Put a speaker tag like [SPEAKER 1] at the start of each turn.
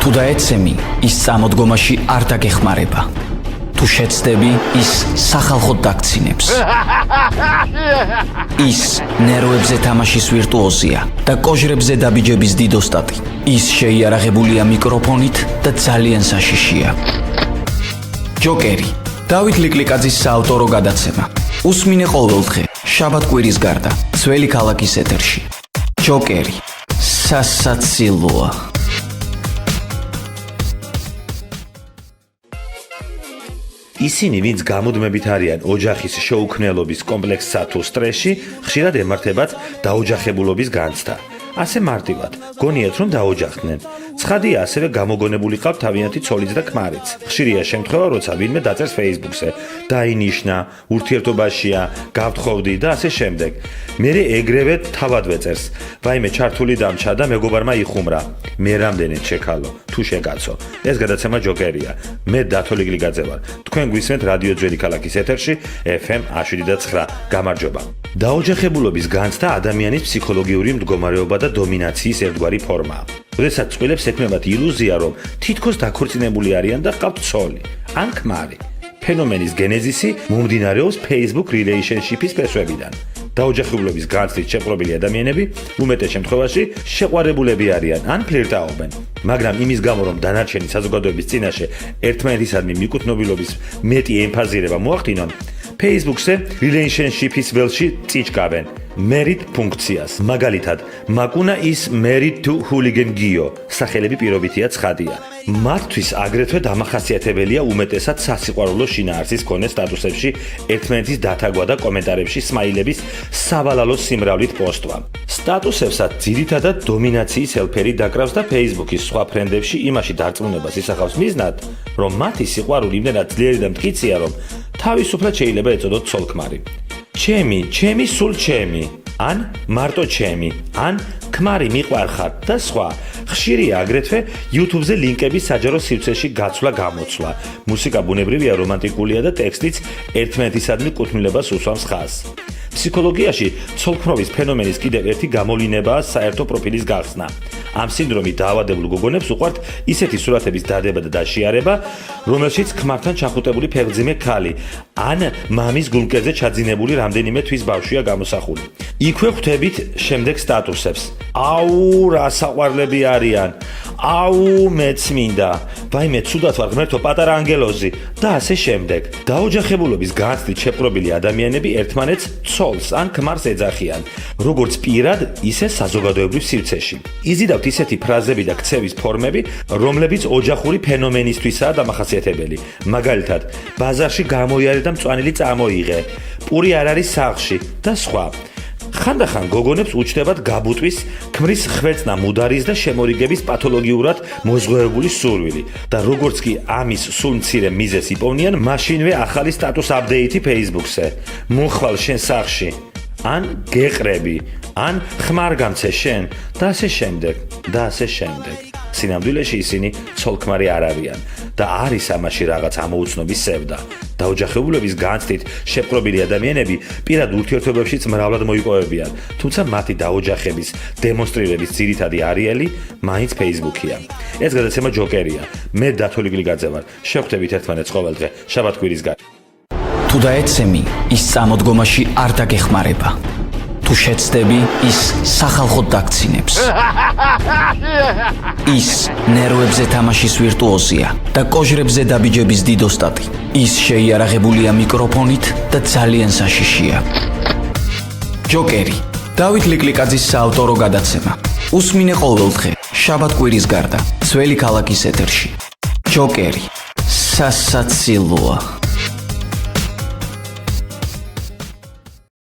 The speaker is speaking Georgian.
[SPEAKER 1] თუ დაეცემი, ის წამოდგომაში არ დაგეხმარება. თუ შეცდები, ის სახალხოდ დაგცინებს. ის ნერვებზე თამაშის ვირტუოზია და კოჟრებზე დაბიჯების დიდოსტატი. ის შეიარაღებულია მიკროფონით და ძალიან საშიშია. ჯოკერი. დავით ლიკლიკაძის საავტორო გადაცემა. უსმინე ყოველდღე, შაბათ-კვირის გარდა, ძველი ქალაქის ეთერში. ჯოკერი. სასაცილოა.
[SPEAKER 2] ისინი, ვინც გამუდმებით არიან ოჯახის შეუქმნელობის კომპლექსსა თუ სტრესში, ხშირად ემართებათ დაოჯახებულობის განცდა. ასე მარტივად, გონიათ რომ დაოჯახდნენ. ცხადია, ასევე გამოგონებული ყავთ თავიანთი ცოლიც და ქმარიც. ხშირია შემთხვევა, როცა ვინმე დაწერს Facebook-ზე, დაინიშნა, ურთიერთობაშია, გავთხოვდი და ასე შემდეგ. მერე ეგრევე თავად ვეწერს. ვაიმე ჩართული დამჩა და მეგობარმა იხუმრა. მე რამდენად შეკალო, თუ შეკაცო. ეს გადაცემა ჯოკერია. მე დათო ლიკლიკაძე ვარ. თქვენ გვისმენთ რადიო ძველი ქალაქის ეთერში FM 107.9. გამარჯობა. დაოჯახებულობის განცდა ადამიანის ფსიქოლოგიური მდგომარეობა და დომინაციის ერთგვარი ფორმაა. როდესაც წყვილებს ექმნებათ ილუზია, რომ თითქოს დაქორწინებული არიან და ჰყავთ ცოლი ან ქმარი. ფენომენის გენეზისი მომდინარეობს Facebook relationship-ის ფესვებიდან. დაოჯახებულობის განცდით შეპყრობილი ადამიანები უმეტეს შემთხვევაში შეყვარებულები არიან ან ფლირტაობენ. მაგრამ იმის გამო, რომ დანარჩენი საზოგადოების წინაშე ერთმანეთისადმი მიკუთვნილობის მეტი ემფაზირება მოახდინონ, Facebook-ზე relationship-ის ველში წიჩკავენ merit ფუნქციას. მაგალითად, მაკუნა is married to hooligan gio. სახელები პირობითია ცხადია. მათთვის აგრეთვე დამახასიათებელია უმეტესად სასიყვარულო შინაარსის მქონე სტატუსებში ერთმანეთის დათაგვა და კომენტარებში სმაილების სავალალო სიმრავლით პოსტვა. სტატუსებსაც ძირითადად დომინაციის ელფერი დაკრავს და Facebook-ის სხვა ფრენდებში იმაში დარწმუნებას ისახავს მიზნად, რომ მათი სიყვარული იმდენად ძლიერი და მტკიცია, რომ თავისუფლად შეიძლება ეწოდოთ ცოლ-ქმარი. ჩემი, სულ ჩემი, ან მარტო ჩემი, ან ქმარი მიყვარხარ და სხვა. ხშირია აგრეთვე YouTube-ზე ლინკების საჯარო სივრცეში გაცვლა-გამოცვლა. მუსიკა ბუნებრივია, რომანტიკულია და ტექსტიც ერთმანეთისადმი კუთვნილებას უსვამს ხაზს. ფსიქოლოგიაში ცოლქმრობის ფენომენის კიდევ ერთი გამოვლინებაა საერთო პროფილის გახსნა. ამ სინდრომით დაავადებულ გოგონებს უყვართ ისეთი სურათების დადება და დაშიარება, რომელშიც ქმართან ჩახუტებული ფეხმძიმე ქალი ან მამის გულმკერდზე ჩაძინებული რამდენიმე თვის ბავშვია გამოსახული. იქვე ხვდებით შემდეგ სტატუსებს. აუ, რა საყვარლები არიან. აუ, მეც მინდა. ვაიმე, ცუდად ვარ ღმერთო, პატარა ანგელოზი და ასე შემდეგ. დაოჯახებულობის განცდით შეპყრობილი ადამიანები ერთმანეთს ცოლს ან ქმარს ეძახიან, როგორც პირად, ისე საზოგადოებრივ სივრცეში. იზიდავთ ისეთი ფრაზები და ქცევის ფორმები, რომლებიც ოჯახური ფენომენისთვისაა დამახასიათებელი. მაგალითად, ბაზარში გამოიარე და მწვანილი წამოიღე, პური არ არის სახლში და სხვა. ხანდახან გოგონებს უჩნდებათ გაბუტვის, ქმრის ხვეწნა მუდარის და შემორიგების პათოლოგიურად მოზღვევებული სურვილი და როგორც კი ამის სულ მცირე მიზეზს იპოვნიან, მაშინვე ახალი სტატუს აპდეიტი Facebook-ზე. მოხვალ შენ სახლში, ან გეყრები, ან ხმარ გამცე შენ და ასე შემდეგ და ასე შემდეგ. სინამდვილეში ისინი ცოლ-ქმარი არ არიან და არის ამაში რაღაც ამოუცნობის სევდა. დაოჯახებულების განცდით შეპყრობილი ადამიანები პირად ურთიერთობებშიც მრავლად მოიპოვებიან, თუმცა მათი დაოჯახების დემონსტრირების ძირითადი არეალი მაინც Facebook-ია. ეს გადაცემა ჯოკერია. მე დათო ლიკლიკაძე ვარ. შევხვდებით ერთმანეთს ყოველდღე შაბათ-კვირის გარდა.
[SPEAKER 1] თუ დაეცემი, ის წამოდგომაში არ დაგეხმარება. თუ შეცდები, ის სახალხოდ დაგცინებს. ის ნერვებზე თამაშის ვირტუოზია და კოჟრებზე დაბიჯების დიდოსტატი. ის შეიარაღებულია მიკროფონით და ძალიან საშიშია. ჯოკერი. დავით ლიკლიკაძის საავტორო გადაცემა. უსმინე ყოველდღე, შაბათ-კვირის გარდა, ძველი ქალაქის ეთერში. ჯოკერი. სასაცილოა.